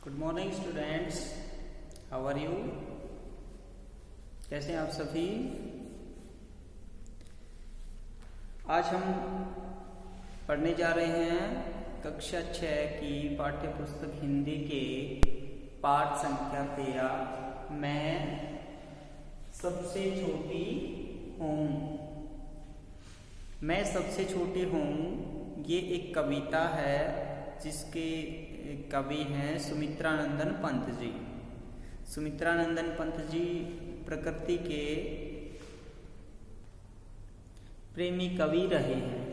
Good morning students, how are you? कैसे हैं आप सभी? आज हम पढ़ने जा रहे हैं कक्षा 6 की पाठ्य पुस्तक हिंदी के पाठ संख्या 13। मैं सबसे छोटी हूँ। मैं सबसे छोटी हूँ ये एक कविता है जिसके कवि हैं सुमित्रानंदन पंत जी। सुमित्रानंदन पंत जी प्रकृति के प्रेमी कवि रहे हैं।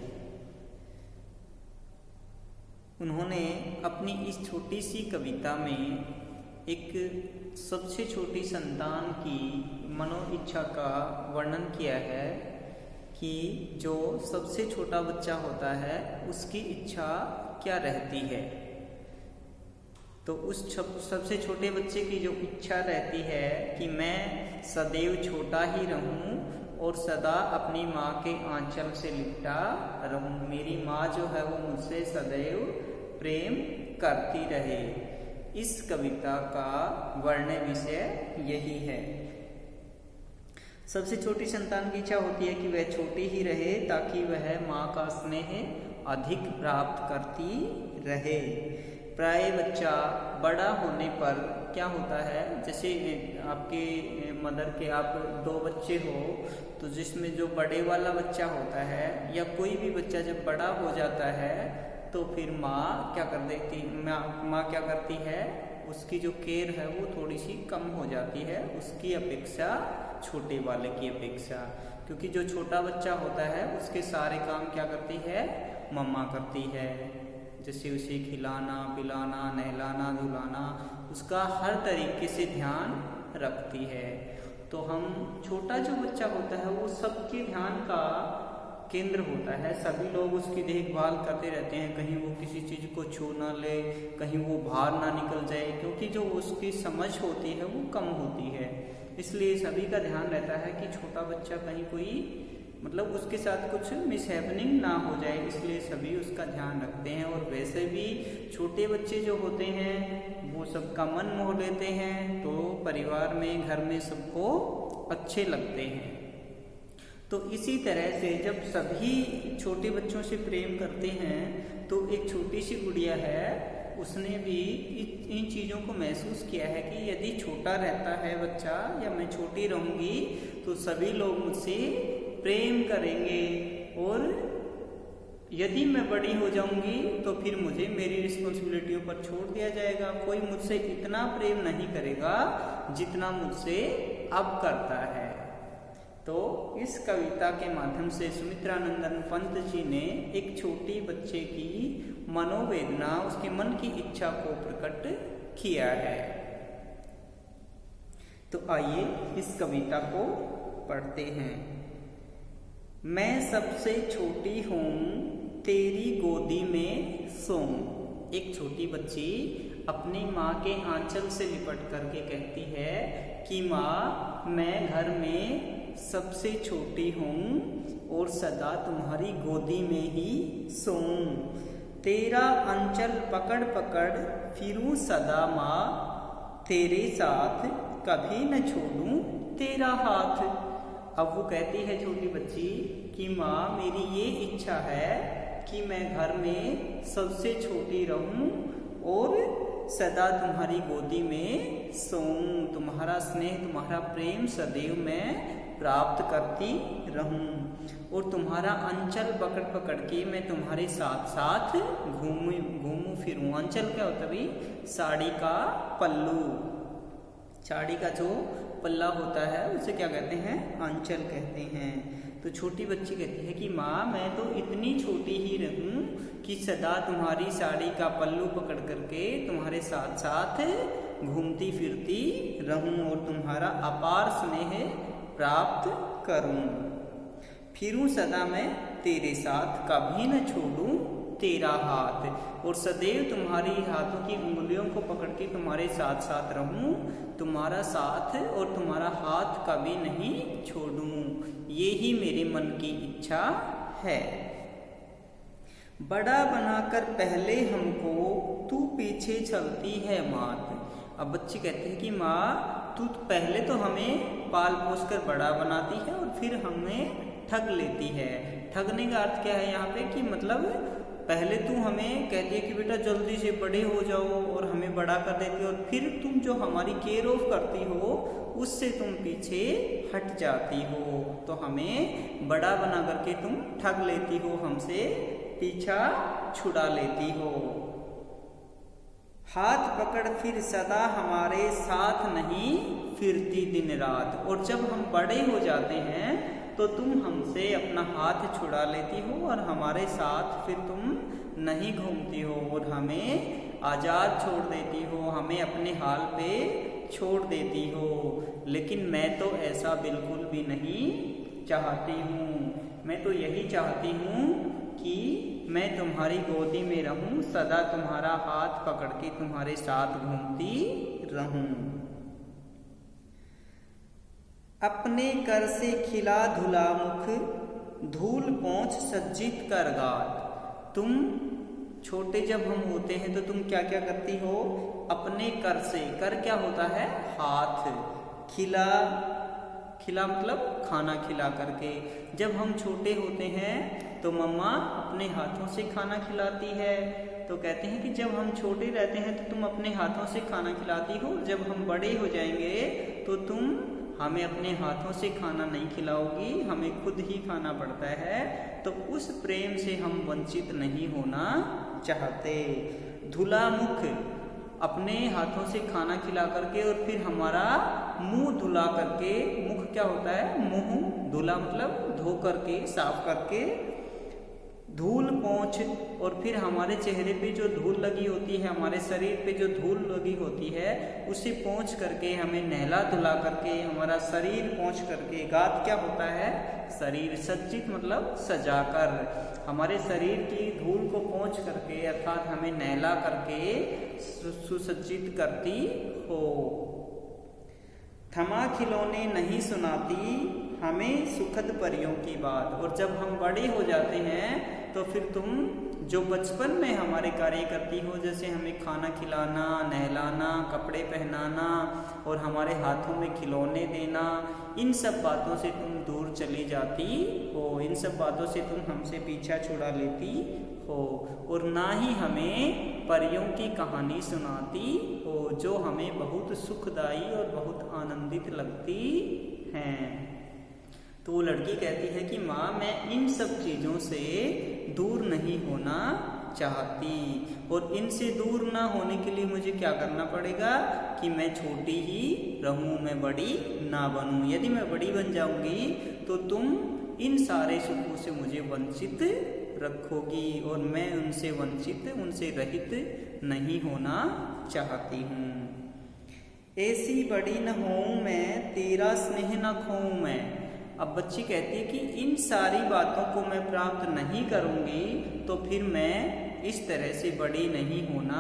उन्होंने अपनी इस छोटी सी कविता में एक सबसे छोटी संतान की मनोइच्छा का वर्णन किया है कि जो सबसे छोटा बच्चा होता है उसकी इच्छा क्या रहती है। तो उस सबसे छोटे बच्चे की जो इच्छा रहती है कि मैं सदैव छोटा ही रहूं और सदा अपनी माँ के आंचल से लिपटा रहूं। मेरी माँ जो है वो मुझसे सदैव प्रेम करती रहे। इस कविता का वर्ण विषय यही है। सबसे छोटी संतान की इच्छा होती है कि वह छोटी ही रहे ताकि वह माँ का स्नेह अधिक प्राप्त करती रहे। प्राय बच्चा बड़ा होने पर क्या होता है, जैसे आपके मदर के आप 2 बच्चे हो तो जिसमें जो बड़े वाला बच्चा होता है या कोई भी बच्चा जब बड़ा हो जाता है तो फिर माँ क्या करती है, उसकी जो केयर है वो थोड़ी सी कम हो जाती है उसकी अपेक्षा, छोटे वाले की अपेक्षा। क्योंकि जो छोटा बच्चा होता है उसके सारे काम क्या करती है, मम्मा करती है। जैसे उसे खिलाना पिलाना नहलाना धुलाना उसका हर तरीके से ध्यान रखती है। तो हम छोटा जो बच्चा होता है वो सबके ध्यान का केंद्र होता है। सभी लोग उसकी देखभाल करते रहते हैं, कहीं वो किसी चीज़ को छू ना ले, कहीं वो बाहर ना निकल जाए, क्योंकि जो उसकी समझ होती है वो कम होती है। इसलिए सभी का ध्यान रहता है कि छोटा बच्चा कहीं कोई उसके साथ कुछ मिसहैपनिंग ना हो जाए, इसलिए सभी उसका ध्यान रखते हैं। और वैसे भी छोटे बच्चे जो होते हैं वो सबका मन मोह लेते हैं, तो परिवार में घर में सबको अच्छे लगते हैं। तो इसी तरह से जब सभी छोटे बच्चों से प्रेम करते हैं तो एक छोटी सी गुड़िया है, उसने भी इन चीज़ों को महसूस किया है कि यदि छोटा रहता है बच्चा या मैं छोटी रहूँगी तो सभी लोग मुझसे प्रेम करेंगे, और यदि मैं बड़ी हो जाऊंगी तो फिर मुझे मेरी रिस्पॉन्सिबिलिटियों पर छोड़ दिया जाएगा। कोई मुझसे इतना प्रेम नहीं करेगा जितना मुझसे अब करता है। तो इस कविता के माध्यम से सुमित्रानंदन पंत जी ने एक छोटी बच्चे की मनोवेदना, उसके मन की इच्छा को प्रकट किया है। तो आइए इस कविता को पढ़ते हैं। मैं सबसे छोटी हूँ तेरी गोदी में सोऊं। एक छोटी बच्ची अपनी माँ के आंचल से लिपट करके कहती है कि माँ मैं घर में सबसे छोटी हूँ और सदा तुम्हारी गोदी में ही सोऊं। तेरा आंचल पकड़ पकड़ फिरूं सदा माँ, तेरे साथ कभी न छोड़ूं तेरा हाथ। अब वो कहती है छोटी बच्ची कि माँ मेरी ये इच्छा है कि मैं घर में सबसे छोटी रहूं और सदा तुम्हारी गोदी में सोऊं। तुम्हारा स्नेह तुम्हारा प्रेम सदैव मैं प्राप्त करती रहूं और तुम्हारा अंचल पकड़ पकड़ के मैं तुम्हारे साथ साथ घूमूं फिरूं। अंचल क्या होता है भाई? साड़ी का पल्लू, साड़ी का जो पल्ला होता है उसे क्या कहते हैं? आंचल कहते हैं। तो छोटी बच्ची कहती है कि माँ मैं तो इतनी छोटी ही रहूं कि सदा तुम्हारी साड़ी का पल्लू पकड़ करके तुम्हारे साथ साथ घूमती फिरती रहूं और तुम्हारा अपार स्नेह प्राप्त करूं। फिरूं सदा मैं तेरे साथ कभी न छोड़ूं तेरा हाथ, और सदैव तुम्हारी हाथों की उंगलियों को पकड़ के तुम्हारे साथ साथ रहूं, तुम्हारा साथ और तुम्हारा हाथ कभी नहीं छोड़ूं। ये ही मेरे मन की इच्छा है। बड़ा बनाकर पहले हमको तू पीछे चलती है मात। अब बच्चे कहते हैं कि माँ तू पहले तो हमें पाल पोस कर बड़ा बनाती है और फिर हमें ठग लेती है। ठगने का अर्थ क्या है यहाँ पे कि मतलब पहले तू हमें कहती है कि बेटा जल्दी से बड़े हो जाओ और हमें बड़ा कर देती हो, और फिर तुम जो हमारी केयर ऑफ करती हो उससे तुम पीछे हट जाती हो, तो हमें बड़ा बना करके तुम ठग लेती हो, हमसे पीछा छुड़ा लेती हो। हाथ पकड़ फिर सदा हमारे साथ नहीं फिरती दिन रात। और जब हम बड़े हो जाते हैं तो तुम हमसे अपना हाथ छुड़ा लेती हो और हमारे साथ फिर तुम नहीं घूमती हो और हमें आज़ाद छोड़ देती हो, हमें अपने हाल पे छोड़ देती हो। लेकिन मैं तो ऐसा बिल्कुल भी नहीं चाहती हूँ। मैं तो यही चाहती हूँ कि मैं तुम्हारी गोदी में रहूं, सदा तुम्हारा हाथ पकड़ के तुम्हारे साथ घूमती रहूं। अपने कर से खिला धुला मुख, धूल पोंछ सज्जित कर गात। तुम छोटे जब हम होते हैं तो तुम क्या क्या करती हो? अपने कर से, कर क्या होता है? हाथ। खिला, खिला मतलब खाना खिला करके। जब हम छोटे होते हैं तो मम्मा अपने हाथों से खाना खिलाती है। तो कहते हैं कि जब हम छोटे रहते हैं तो तुम अपने हाथों से खाना खिलाती हो, जब हम बड़े हो जाएंगे तो तुम हमें अपने हाथों से खाना नहीं खिलाओगी, हमें खुद ही खाना पड़ता है। तो उस प्रेम से हम वंचित नहीं होना चाहते। धुला मुख, अपने हाथों से खाना खिला करके और फिर हमारा मुंह धुला करके। मुख क्या होता है? मुंह। धुला मतलब धो करके, साफ करके। धूल पोंछ, और फिर हमारे चेहरे पे जो धूल लगी होती है, हमारे शरीर पे जो धूल लगी होती है उसे पोंछ करके, हमें नहला धुला करके, हमारा शरीर पोंछ करके। गात क्या होता है? शरीर। सज्जित मतलब सजाकर, हमारे शरीर की धूल को पोंछ करके अर्थात हमें नहला करके सुसज्जित करती हो। थमा खिलौने नहीं सुनाती हमें सुखद परियों की बात। और जब हम बड़े हो जाते हैं तो फिर तुम जो बचपन में हमारे कार्य करती हो, जैसे हमें खाना खिलाना, नहलाना, कपड़े पहनाना और हमारे हाथों में खिलौने देना, इन सब बातों से तुम दूर चली जाती हो, इन सब बातों से तुम हमसे पीछा छुड़ा लेती हो और ना ही हमें परियों की कहानी सुनाती हो जो हमें बहुत सुखदाई और बहुत आनंदित लगती हैं। तो वो लड़की कहती है कि माँ मैं इन सब चीज़ों से दूर नहीं होना चाहती, और इनसे दूर ना होने के लिए मुझे क्या करना पड़ेगा कि मैं छोटी ही रहूं, मैं बड़ी ना बनूं। यदि मैं बड़ी बन जाऊंगी तो तुम इन सारे सुखों से मुझे वंचित रखोगी और मैं उनसे वंचित, उनसे रहित नहीं होना चाहती हूँ। ऐसी बड़ी न होऊं मैं, तेरा स्नेह न खोऊं मैं। अब बच्ची कहती है कि इन सारी बातों को मैं प्राप्त नहीं करूंगी तो फिर मैं इस तरह से बड़ी नहीं होना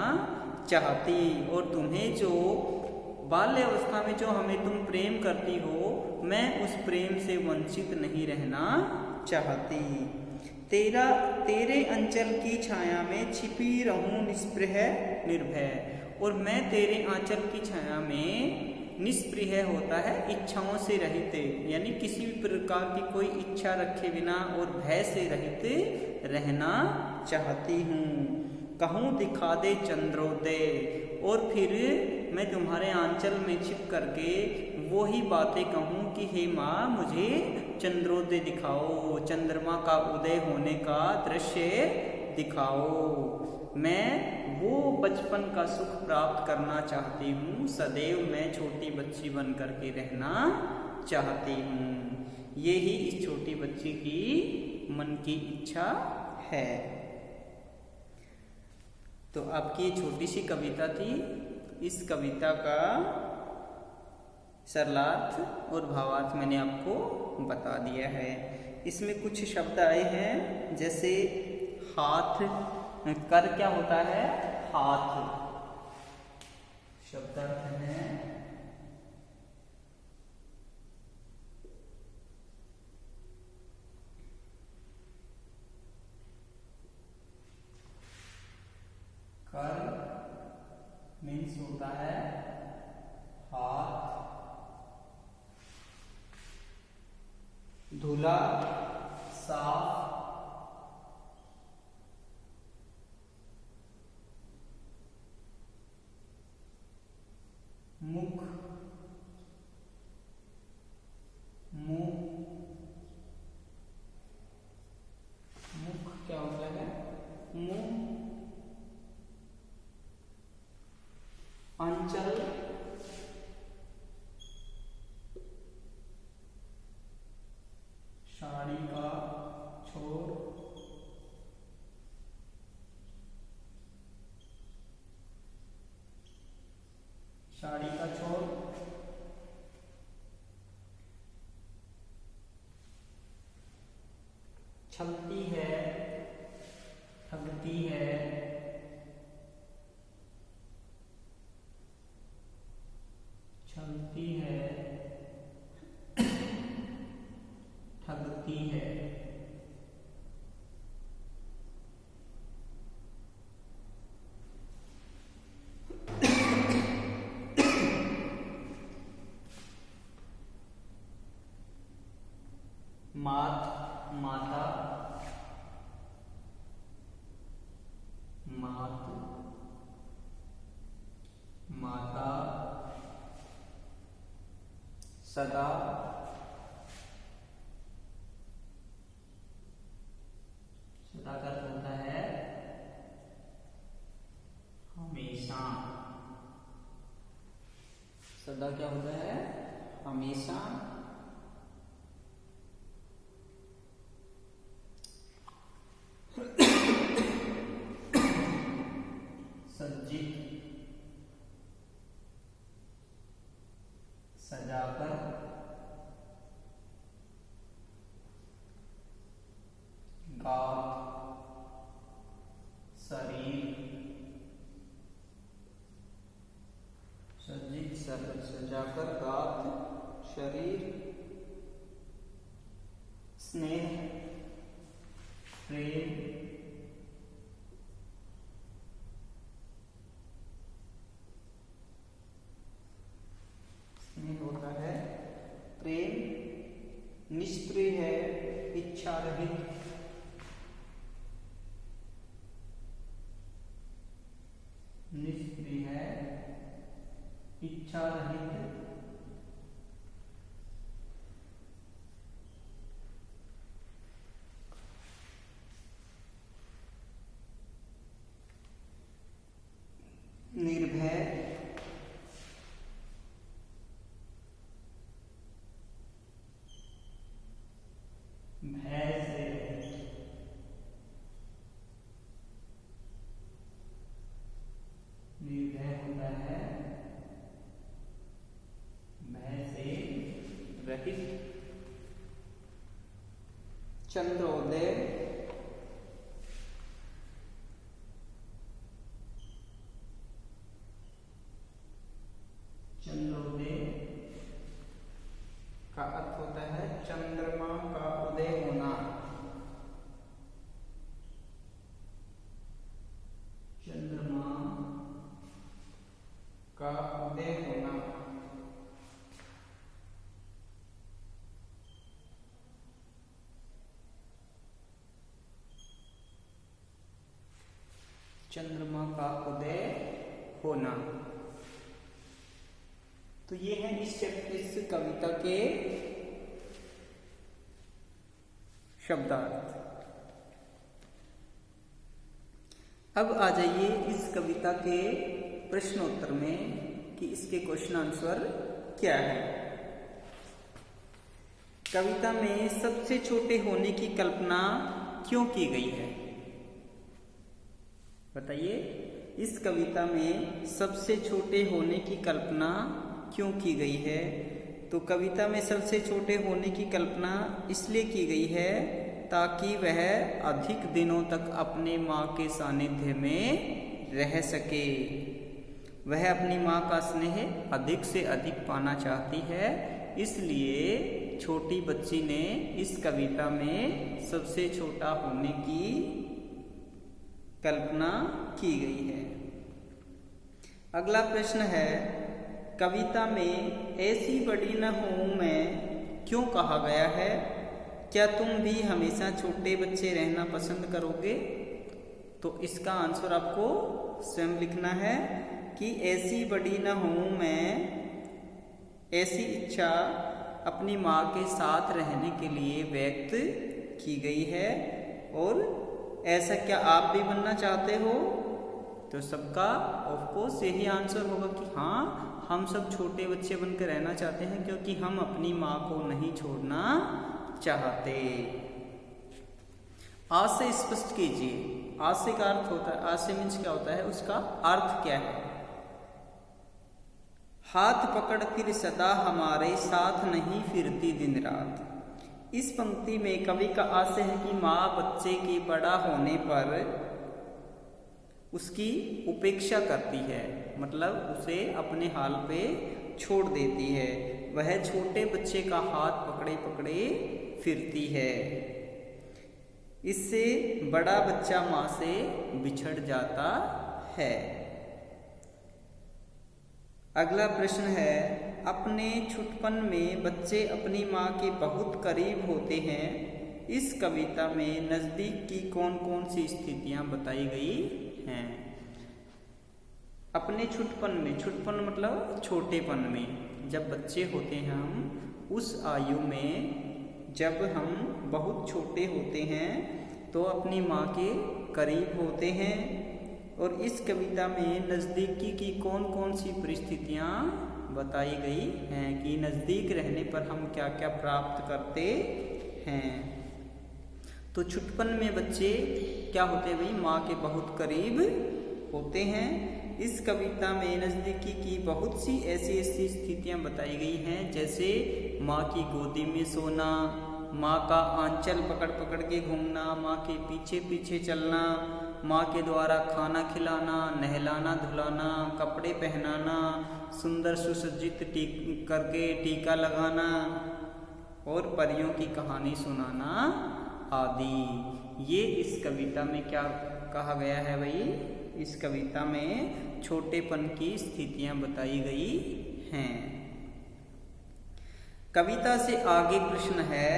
चाहती, और तुम्हें जो बाल्य अवस्था में जो हमें तुम प्रेम करती हो, मैं उस प्रेम से वंचित नहीं रहना चाहती। तेरे अंचल की छाया में छिपी रहूं निस्पृह निर्भय, और मैं तेरे आंचल की छाया में निष्प्रिय होता है इच्छाओं से रहित, यानी किसी भी प्रकार की कोई इच्छा रखे बिना और भय से रहित रहना चाहती हूँ। कहूँ दिखा दे चंद्रोदय, और फिर मैं तुम्हारे आंचल में छिप करके वो ही बातें कहूँ कि हे माँ मुझे चंद्रोदय दिखाओ, चंद्रमा का उदय होने का दृश्य दिखाओ। मैं वो बचपन का सुख प्राप्त करना चाहती हूँ, सदैव मैं छोटी बच्ची बन करके रहना चाहती हूँ। ये ही इस छोटी बच्ची की मन की इच्छा है। तो आपकी छोटी सी कविता थी। इस कविता का सरलार्थ और भावार्थ मैंने आपको बता दिया है। इसमें कुछ शब्द आए हैं, जैसे हाथ। कर क्या होता है? हाथ। शब्दार्थ है कर मिस होता है हाथ, धुला साफ, मुख मुंह, मुख क्या होता है मुंह, अंचल, साड़ी का छोर, साड़ी का छोर, छलती है, ठगती है, छलती है, ठगती है, मात, माता, मात, माता, सदा, सदा का अर्थ होता है हमेशा, सदा क्या होता है हमेशा, सज्जित, सजाकर, गात, शरीर, सज्जित सजाकर गात शरीर, स्नेह, प्रेम, स्नेह होता है प्रेम, निष्क्रिय है इच्छा रहित, निष्क्रिय है इच्छा रहित, निर्भय, भय से, निर्भय होता है भय से रहित, चंद्रोदय, चंद्रोदय का अर्थ होता है चंद्रमा का उदय होना, चंद्रमा का उदय होना, चंद्रमा का उदय होना। तो ये है इस कविता के शब्दार्थ। अब आ जाइए इस कविता के प्रश्नोत्तर में कि इसके क्वेश्चन आंसर क्या है। कविता में सबसे छोटे होने की कल्पना क्यों की गई है? बताइए, इस कविता में सबसे छोटे होने की कल्पना क्यों की गई है? तो कविता में सबसे छोटे होने की कल्पना इसलिए की गई है ताकि वह अधिक दिनों तक अपने माँ के सानिध्य में रह सके। वह अपनी माँ का स्नेह अधिक से अधिक पाना चाहती है, इसलिए छोटी बच्ची ने इस कविता में सबसे छोटा होने की कल्पना की गई है। अगला प्रश्न है, कविता में ऐसी बड़ी न हूं मैं क्यों कहा गया है? क्या तुम भी हमेशा छोटे बच्चे रहना पसंद करोगे? तो इसका आंसर आपको स्वयं लिखना है कि ऐसी बड़ी न हूं मैं, ऐसी इच्छा अपनी माँ के साथ रहने के लिए व्यक्त की गई है। और ऐसा क्या आप भी बनना चाहते हो? तो सबका ऑफकोर्स यही आंसर होगा कि हाँ, हम सब छोटे बच्चे बनकर रहना चाहते हैं, क्योंकि हम अपनी माँ को नहीं छोड़ना चाहते। आज से स्पष्ट कीजिए, आज से का अर्थ होता है, आज से मीन्स क्या होता है, उसका अर्थ क्या है? हाथ पकड़ फिर सदा हमारे साथ नहीं फिरती दिन रात। इस पंक्ति में कवि का आशय है कि माँ बच्चे के बड़ा होने पर उसकी उपेक्षा करती है, मतलब उसे अपने हाल पे छोड़ देती है। वह छोटे बच्चे का हाथ पकड़े पकड़े फिरती है। इससे बड़ा बच्चा माँ से बिछड़ जाता है। अगला प्रश्न है, अपने छुटपन में बच्चे अपनी माँ के बहुत करीब होते हैं। इस कविता में नजदीक की कौन कौन सी स्थितियां बताई गई हैं? अपने छुटपन में, छुटपन मतलब छोटेपन में, जब बच्चे होते हैं हम, उस आयु में जब हम बहुत छोटे होते हैं तो अपनी माँ के करीब होते हैं। और इस कविता में नज़दीकी की कौन कौन सी परिस्थितियाँ बताई गई हैं कि नज़दीक रहने पर हम क्या क्या प्राप्त करते हैं। तो छुटपन में बच्चे क्या होते हैं भाई? माँ के बहुत करीब होते हैं। इस कविता में नज़दीकी की बहुत सी ऐसी ऐसी स्थितियाँ बताई गई हैं, जैसे माँ की गोदी में सोना, माँ का आंचल पकड़ पकड़ के घूमना, माँ के पीछे पीछे चलना, माँ के द्वारा खाना खिलाना, नहलाना धुलाना, कपड़े पहनाना, सुंदर सुसज्जित करके टीका लगाना और परियों की कहानी सुनाना आदि। ये इस कविता में क्या कहा गया है भाई? इस कविता में छोटेपन की स्थितियां बताई गई हैं। कविता से आगे प्रश्न है,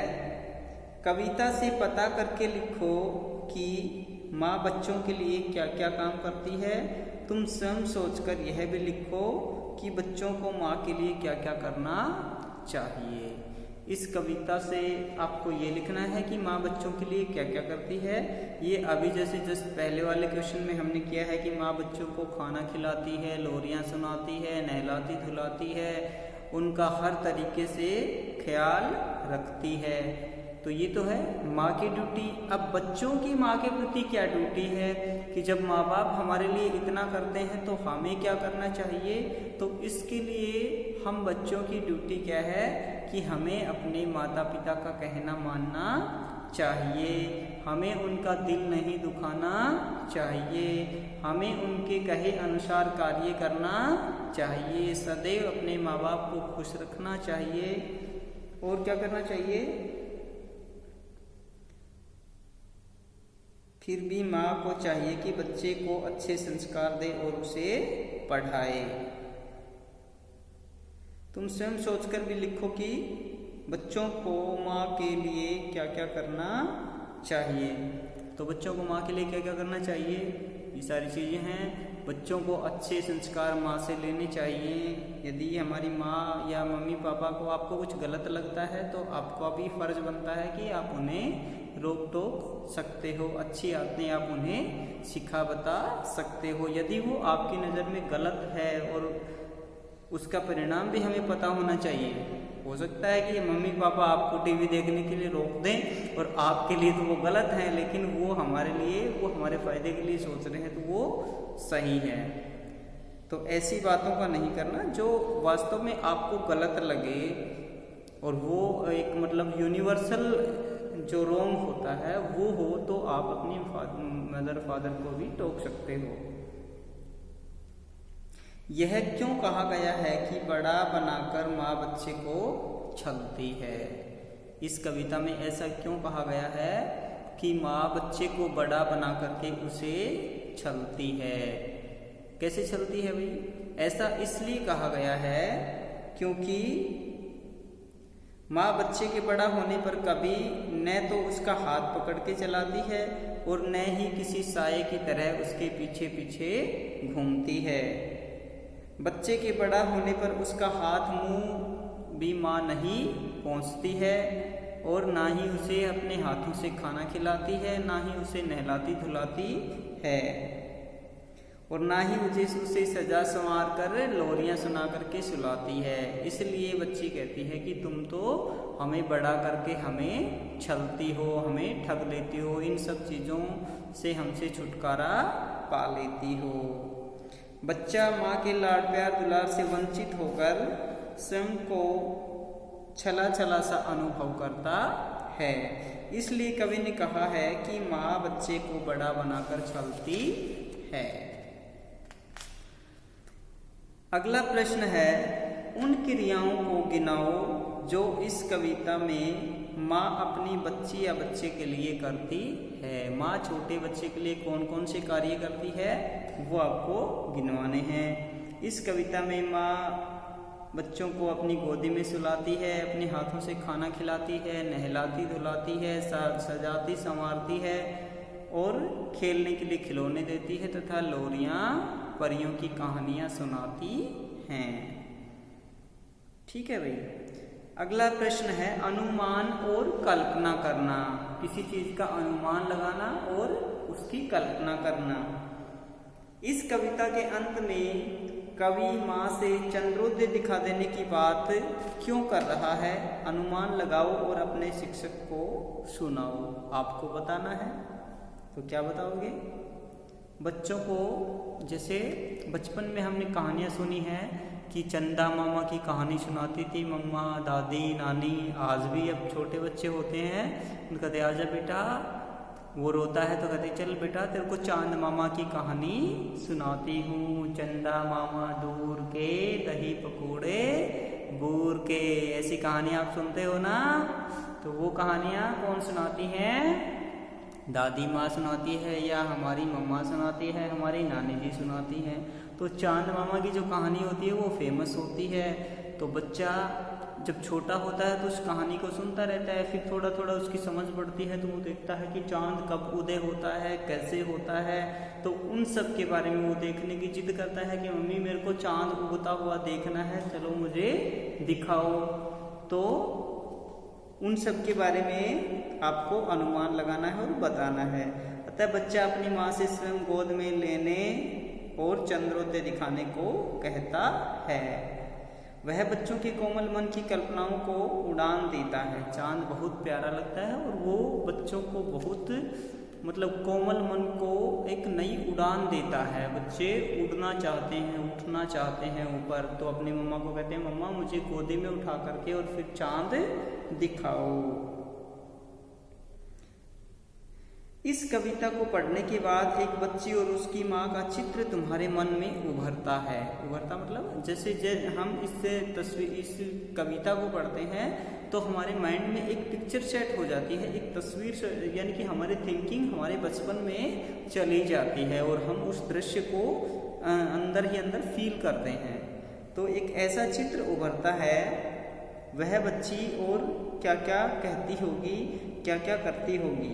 कविता से पता करके लिखो कि माँ बच्चों के लिए क्या क्या काम करती है। तुम स्वयं सोचकर यह भी लिखो कि बच्चों को माँ के लिए क्या क्या करना चाहिए। इस कविता से आपको ये लिखना है कि माँ बच्चों के लिए क्या क्या करती है। ये अभी जैसे जस्ट पहले वाले क्वेश्चन में हमने किया है कि माँ बच्चों को खाना खिलाती है, लोरियाँ सुनाती है, नहलाती धुलाती है, उनका हर तरीके से ख्याल रखती है। तो ये तो है माँ की ड्यूटी। अब बच्चों की माँ के प्रति क्या ड्यूटी है कि जब माँ बाप हमारे लिए इतना करते हैं तो हमें क्या करना चाहिए। तो इसके लिए हम बच्चों की ड्यूटी क्या है कि हमें अपने माता पिता का कहना मानना चाहिए, हमें उनका दिल नहीं दुखाना चाहिए, हमें उनके कहे अनुसार कार्य करना चाहिए, सदैव अपने माँ बाप को खुश रखना चाहिए। और क्या करना चाहिए? फिर भी माँ को चाहिए कि बच्चे को अच्छे संस्कार दे और उसे पढ़ाए। तुम स्वयं सोचकर भी लिखो कि बच्चों को माँ के लिए क्या क्या करना चाहिए। तो बच्चों को माँ के लिए क्या क्या करना चाहिए? ये सारी चीज़ें हैं। बच्चों को अच्छे संस्कार माँ से लेने चाहिए। यदि हमारी माँ या मम्मी पापा को आपको कुछ गलत लगता है तो आपका भी फर्ज बनता है कि आप उन्हें रोक टोक सकते हो, अच्छी आदतें आप उन्हें सिखा बता सकते हो। यदि वो आपकी नज़र में गलत है और उसका परिणाम भी हमें पता होना चाहिए। हो सकता है कि मम्मी पापा आपको टीवी देखने के लिए रोक दें और आपके लिए तो वो गलत है, लेकिन वो हमारे लिए, वो हमारे फ़ायदे के लिए सोच रहे हैं तो वो सही है। तो ऐसी बातों का नहीं करना जो वास्तव में आपको गलत लगे, और वो एक मतलब यूनिवर्सल जो रोंग होता है वो हो, तो आप अपनी मदर फादर को भी टोक सकते हो। यह क्यों कहा गया है कि बड़ा बनाकर माँ बच्चे को छलती है? इस कविता में ऐसा क्यों कहा गया है कि माँ बच्चे को बड़ा बना करके उसे छलती है? कैसे छलती है भाई? ऐसा इसलिए कहा गया है क्योंकि माँ बच्चे के बड़ा होने पर कभी न तो उसका हाथ पकड़ के चलाती है और न ही किसी साये की तरह उसके पीछे पीछे घूमती है। बच्चे के बड़ा होने पर उसका हाथ मुंह भी माँ नहीं पहुँचती है और ना ही उसे अपने हाथों से खाना खिलाती है, ना ही उसे नहलाती धुलाती है और ना ही उसे सजा संवार कर लोरियां सुना करके सुलाती है। इसलिए बच्ची कहती है कि तुम तो हमें बड़ा करके हमें छलती हो, हमें ठग लेती हो, इन सब चीज़ों से हमसे छुटकारा पा लेती हो। बच्चा माँ के लाड प्यार दुलार से वंचित होकर स्वयं को छला छला सा अनुभव करता है। इसलिए कवि ने कहा है कि माँ बच्चे को बड़ा बनाकर छलती है। अगला प्रश्न है, उन क्रियाओं को गिनाओ जो इस कविता में माँ अपनी बच्ची या बच्चे के लिए करती है। माँ छोटे बच्चे के लिए कौन कौन से कार्य करती है वो आपको गिनवाने हैं। इस कविता में माँ बच्चों को अपनी गोदी में सुलाती है, अपने हाथों से खाना खिलाती है, नहलाती धुलाती है, सजाती संवारती है और खेलने के लिए खिलौने देती है तथा लोरियां परियों की कहानियां सुनाती हैं। ठीक है भाई। अगला प्रश्न है, अनुमान और कल्पना करना। किसी चीज का अनुमान लगाना और उसकी कल्पना करना। इस कविता के अंत में कवि माँ से चंद्रोदय दिखा देने की बात क्यों कर रहा है? अनुमान लगाओ और अपने शिक्षक को सुनाओ। आपको बताना है तो क्या बताओगे? बच्चों को जैसे बचपन में हमने कहानियाँ सुनी है कि चंदा मामा की कहानी सुनाती थी मम्मा, दादी, नानी। आज भी अब छोटे बच्चे होते हैं, उनका कहते आजा बेटा, वो रोता है तो कहते चल बेटा तेरे को चांद मामा की कहानी सुनाती हूँ। चंदा मामा दूर के दही पकौड़े बूर के, ऐसी कहानी आप सुनते हो ना। तो वो कहानियाँ कौन सुनाती हैं? दादी माँ सुनाती है या हमारी मम्मा सुनाती है, हमारी नानी जी सुनाती हैं। तो चांद मामा की जो कहानी होती है वो फेमस होती है। तो बच्चा जब छोटा होता है तो उस कहानी को सुनता रहता है, फिर थोड़ा थोड़ा उसकी समझ बढ़ती है तो वो देखता है कि चांद कब उदय होता है, कैसे होता है। तो उन सब के बारे में वो देखने की जिद करता है कि मम्मी मेरे को चांद उगता हुआ देखना है, चलो मुझे दिखाओ। तो उन सब के बारे में आपको अनुमान लगाना है और बताना है। अतः बच्चा अपनी माँ से स्वयं गोद में लेने और चंद्रोदय दिखाने को कहता है। वह बच्चों के कोमल मन की कल्पनाओं को उड़ान देता है। चांद बहुत प्यारा लगता है और वो बच्चों को बहुत कोमल मन को एक नई उड़ान देता है। बच्चे उड़ना चाहते हैं, उठना चाहते हैं ऊपर, तो अपनी मम्मा को कहते हैं मम्मा मुझे गोदी में उठा करके और फिर चांद दिखाओ। इस कविता को पढ़ने के बाद एक बच्ची और उसकी माँ का चित्र तुम्हारे मन में उभरता है। उभरता मतलब जैसे हम इस कविता को पढ़ते हैं तो हमारे माइंड में एक पिक्चर सेट हो जाती है, एक तस्वीर, यानी कि हमारे थिंकिंग हमारे बचपन में चली जाती है और हम उस दृश्य को अंदर ही अंदर फील करते हैं। तो एक ऐसा चित्र उभरता है। वह बच्ची और क्या क्या कहती होगी, क्या क्या करती होगी,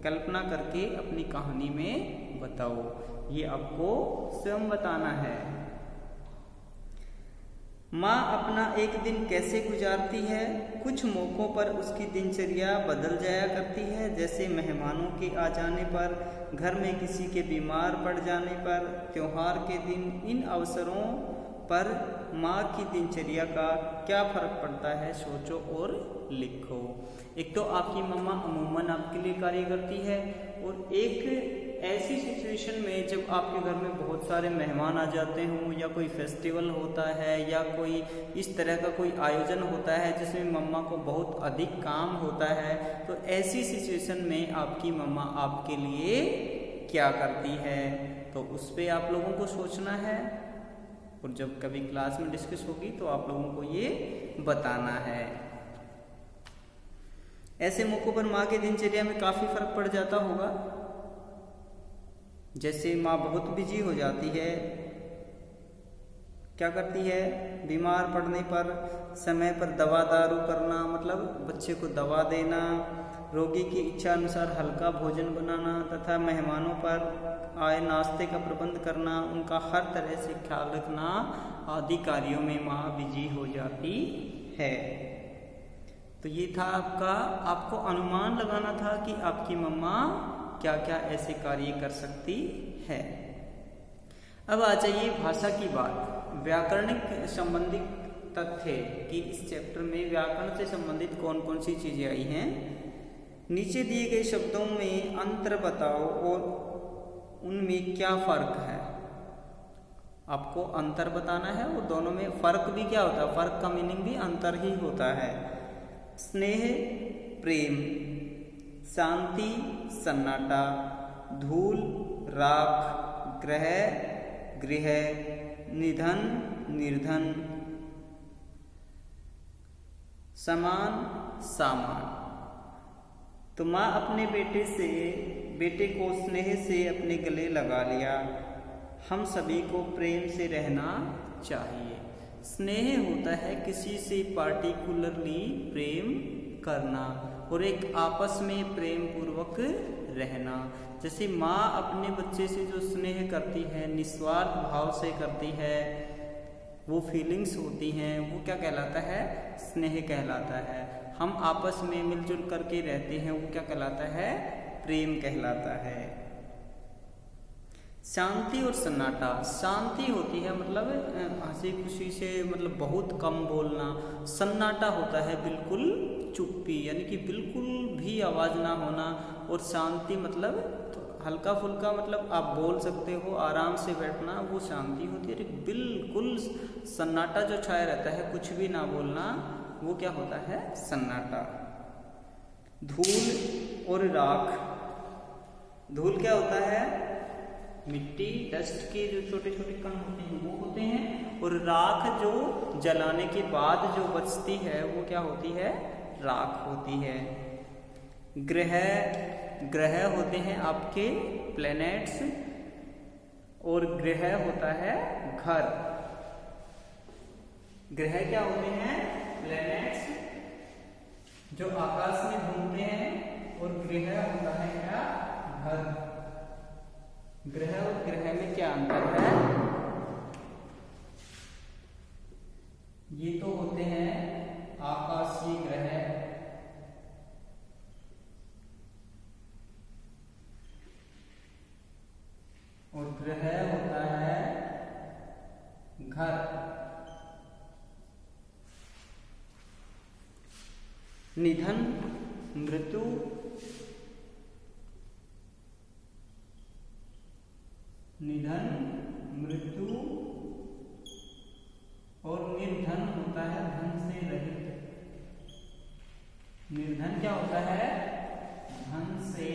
कल्पना करके अपनी कहानी में बताओ। ये आपको स्वयं बताना है। माँ अपना एक दिन कैसे गुजारती है? कुछ मौकों पर उसकी दिनचर्या बदल जाया करती है, जैसे मेहमानों के आ जाने पर, घर में किसी के बीमार पड़ जाने पर, त्योहार के दिन। इन अवसरों पर माँ की दिनचर्या का क्या फर्क पड़ता है? सोचो और लिखो। एक तो आपकी मम्मा अमूमन आपके लिए कार्य करती है और एक ऐसी सिचुएशन में जब आपके घर में बहुत सारे मेहमान आ जाते हों या कोई फेस्टिवल होता है या कोई इस तरह का कोई आयोजन होता है जिसमें मम्मा को बहुत अधिक काम होता है, तो ऐसी सिचुएशन में आपकी मम्मा आपके लिए क्या करती है, तो उस पर आप लोगों को सोचना है। और जब कभी क्लास में डिस्कस होगी तो आप लोगों को ये बताना है। ऐसे मौकों पर माँ की दिनचर्या में काफ़ी फर्क पड़ जाता होगा। जैसे माँ बहुत बिजी हो जाती है क्या करती है? बीमार पड़ने पर समय पर दवा दारू करना, मतलब बच्चे को दवा देना, रोगी की इच्छा अनुसार हल्का भोजन बनाना तथा मेहमानों पर आए नाश्ते का प्रबंध करना, उनका हर तरह से ख्याल रखना आदि कार्यों में माँ बिजी हो जाती है। तो ये था आपका, आपको अनुमान लगाना था कि आपकी मम्मा क्या क्या ऐसे कार्य कर सकती है। अब आ जाइए भाषा की बात। व्याकरणिक संबंधित तथ्य कि इस चैप्टर में व्याकरण से संबंधित कौन कौन सी चीजें आई हैं। नीचे दिए गए शब्दों में अंतर बताओ और उनमें क्या फर्क है। आपको अंतर बताना है और दोनों में फर्क भी क्या होता है, फर्क का मीनिंग भी अंतर ही होता है। स्नेह प्रेम, शांति सन्नाटा, धूल राख, ग्रह गृह, निधन निर्धन, समान सामान। तो माँ अपने बेटे को स्नेह से अपने गले लगा लिया। हम सभी को प्रेम से रहना चाहिए। स्नेह होता है किसी से पार्टिकुलरली प्रेम करना और एक आपस में प्रेम पूर्वक रहना। जैसे माँ अपने बच्चे से जो स्नेह करती है, निस्वार्थ भाव से करती है, वो फीलिंग्स होती हैं, वो क्या कहलाता है? स्नेह कहलाता है। हम आपस में मिलजुल करके रहते हैं, वो क्या कहलाता है? प्रेम कहलाता है। शांति और सन्नाटा, शांति होती है मतलब हंसी खुशी से, मतलब बहुत कम बोलना। सन्नाटा होता है बिल्कुल चुप्पी, यानी कि बिल्कुल भी आवाज ना होना। और शांति मतलब तो हल्का फुल्का, मतलब आप बोल सकते हो, आराम से बैठना, वो शांति होती है। बिल्कुल सन्नाटा जो छाया रहता है, कुछ भी ना बोलना, वो क्या होता है? सन्नाटा। धूल और राख, धूल क्या होता है? मिट्टी, डस्ट के जो छोटे छोटे कण होते हैं वो होते हैं। और राख जो जलाने के बाद जो बचती है वो क्या होती है? राख होती है। ग्रह, ग्रह होते हैं आपके प्लैनेट्स, और ग्रह होता है घर। ग्रह क्या होते हैं? प्लैनेट्स जो आकाश में घूमते हैं, और ग्रह होता है क्या? घर। ग्रह और ग्रह में क्या अंतर है? ये तो होते हैं आकाशीय ग्रह, और ग्रह होता है घर। निधन मृत्यु, निधन मृत्यु, और निर्धन होता है धन से रहित। निर्धन क्या होता है? धन से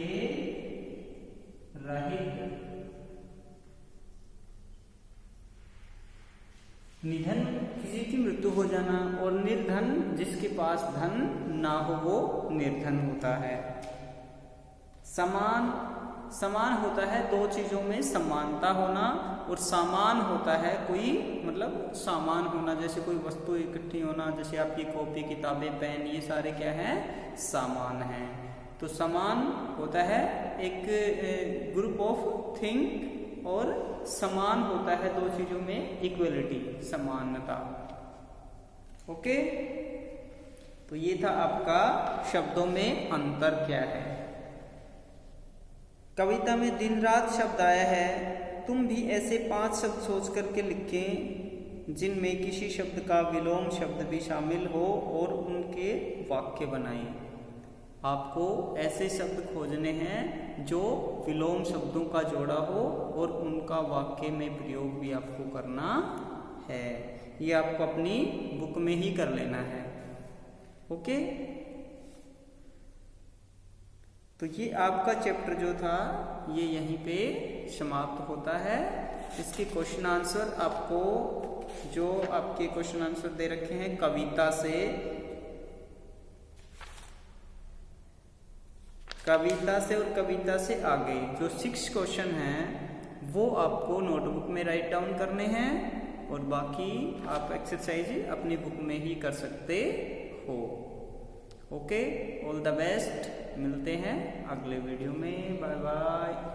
रहित। निधन किसी की मृत्यु हो जाना, और निर्धन जिसके पास धन ना हो वो निर्धन होता है। समान, समान होता है दो चीजों में समानता होना, और सामान होता है कोई मतलब सामान होना, जैसे कोई वस्तु इकट्ठी होना, जैसे आपकी कॉपी किताबें पेन, ये सारे क्या हैं? सामान हैं। तो समान होता है एक ग्रुप ऑफ थिंग, और समान होता है दो चीजों में इक्वलिटी, समानता। ओके, तो ये था आपका शब्दों में अंतर क्या है। कविता में दिन रात शब्द आया है। तुम भी ऐसे 5 शब्द सोच करके लिखें जिनमें किसी शब्द का विलोम शब्द भी शामिल हो, और उनके वाक्य बनाएं। आपको ऐसे शब्द खोजने हैं जो विलोम शब्दों का जोड़ा हो, और उनका वाक्य में प्रयोग भी आपको करना है। ये आपको अपनी बुक में ही कर लेना है। ओके, तो ये आपका चैप्टर जो था ये यहीं पे समाप्त होता है। इसके क्वेश्चन आंसर आपको, जो आपके क्वेश्चन आंसर दे रखे हैं कविता से, कविता से और कविता से आगे जो 6 क्वेश्चन हैं वो आपको नोटबुक में राइट डाउन करने हैं, और बाकी आप एक्सरसाइज अपनी बुक में ही कर सकते हो। ओके, ऑल द बेस्ट, मिलते हैं अगले वीडियो में, बाय बाय।